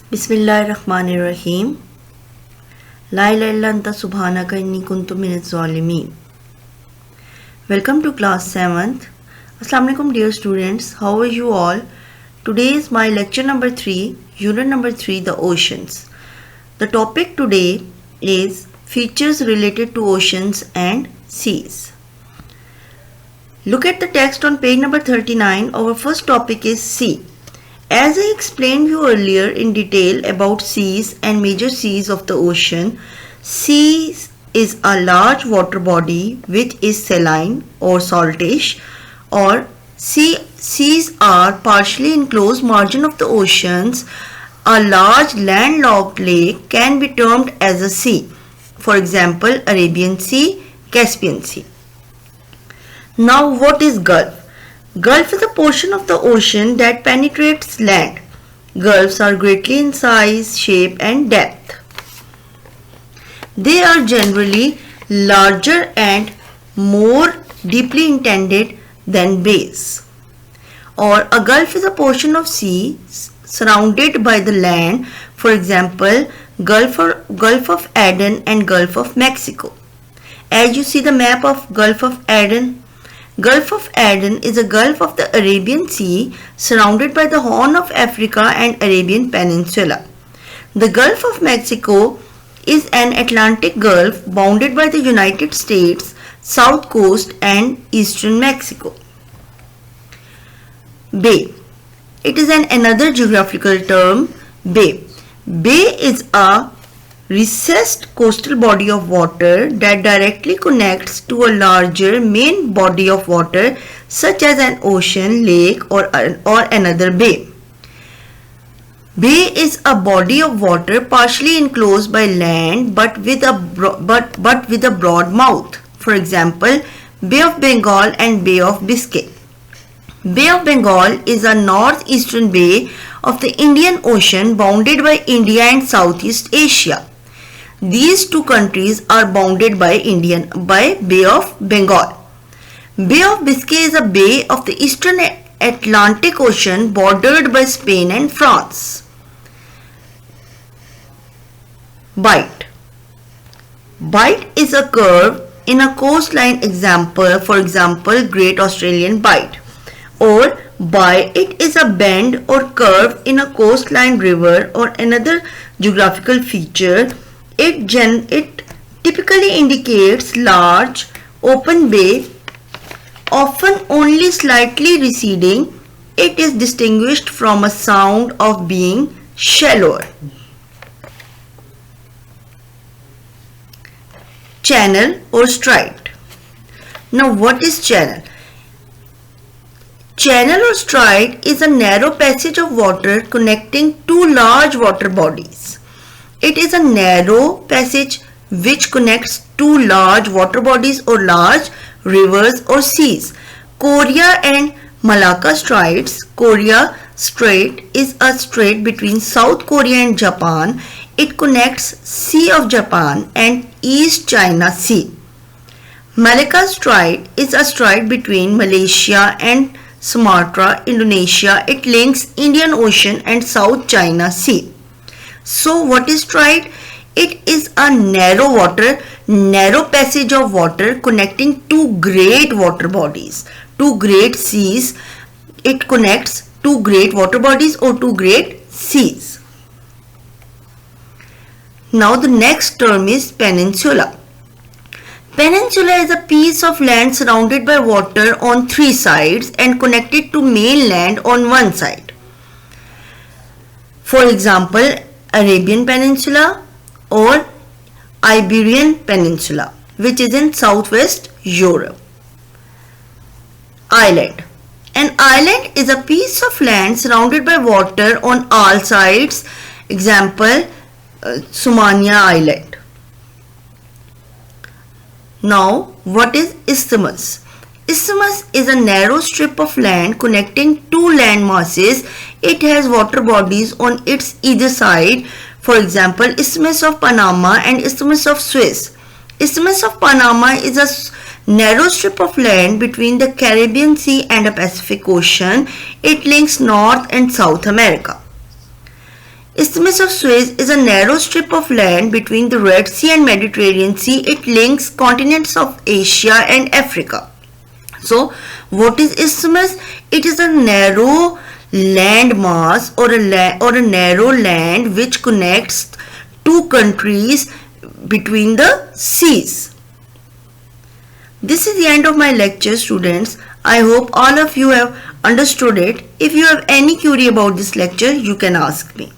Bismillahirrahmanirrahim. La ilaha illa anta subhanaka inni kuntu minaz zalimin. Welcome to class 7th. Assalamu alaikum dear students. How are you all? Today is my lecture number 3, unit number 3, the oceans. The topic today is features related to oceans and seas. Look at the text on page number 39. Our first topic is sea. As I explained you earlier in detail about seas and major seas of the ocean, seas is a large water body which is saline or saltish, or seas are partially enclosed margin of the oceans. A large landlocked lake can be termed as a sea. For example, Arabian Sea, Caspian Sea. Now what is Gulf? Gulf is a portion of the ocean that penetrates land. Gulfs are greatly in size, shape and depth. They are generally larger and more deeply indented than bays. Or a gulf is a portion of sea surrounded by the land. For example, Gulf of Aden and Gulf of Mexico. As you see the map of Gulf of Aden, Gulf of Aden is a gulf of the Arabian Sea surrounded by the Horn of Africa and Arabian Peninsula. The Gulf of Mexico is an Atlantic Gulf bounded by the United States, South Coast and Eastern Mexico. Bay. It is another geographical term, bay. Bay is a recessed coastal body of water that directly connects to a larger main body of water such as an ocean, lake or another bay. Bay is a body of water partially enclosed by land but with a broad mouth. For example, Bay of Bengal and Bay of Biscay. Bay of Bengal is a northeastern bay of the Indian Ocean bounded by India and Southeast Asia. These two countries are bounded by Bay of Bengal. Bay of Biscay is a bay of the eastern Atlantic Ocean bordered by Spain and France. Bight. Bight is a curve in a coastline, for example, Great Australian Bight. Or it is a bend or curve in a coastline, river or another geographical feature. It typically indicates large open bay, often only slightly receding. It is distinguished from a sound of being shallower. Channel or strait. Now what is channel? Channel or strait is a narrow passage of water connecting two large water bodies. It is a narrow passage which connects two large water bodies or large rivers or seas. Korea and Malacca Straits. Korea Strait is a strait between South Korea and Japan. It connects Sea of Japan and East China Sea. Malacca Strait is a strait between Malaysia and Sumatra, Indonesia. It links Indian Ocean and South China Sea. So what is strait? It is a narrow passage of water connecting two great water bodies, two great seas. It connects two great water bodies or two great seas. Now the next term is peninsula. Peninsula is a piece of land surrounded by water on three sides and connected to mainland on one side. For example, Arabian Peninsula or Iberian Peninsula, which is in southwest Europe. Island. An island is a piece of land surrounded by water on all sides. Example, Sumania Island. Now, what is isthmus? Isthmus is a narrow strip of land connecting two land masses. It has water bodies on its either side. For example, Isthmus of Panama and Isthmus of Suez. Isthmus of Panama is a narrow strip of land between the Caribbean Sea and the Pacific Ocean. It links North and South America. Isthmus of Suez is a narrow strip of land between the Red Sea and Mediterranean Sea. It links continents of Asia and Africa. So, what is isthmus? It is a narrow land mass or a narrow land which connects two countries between the seas. This is the end of my lecture, students. I hope all of you have understood it. If you have any query about this lecture, you can ask me.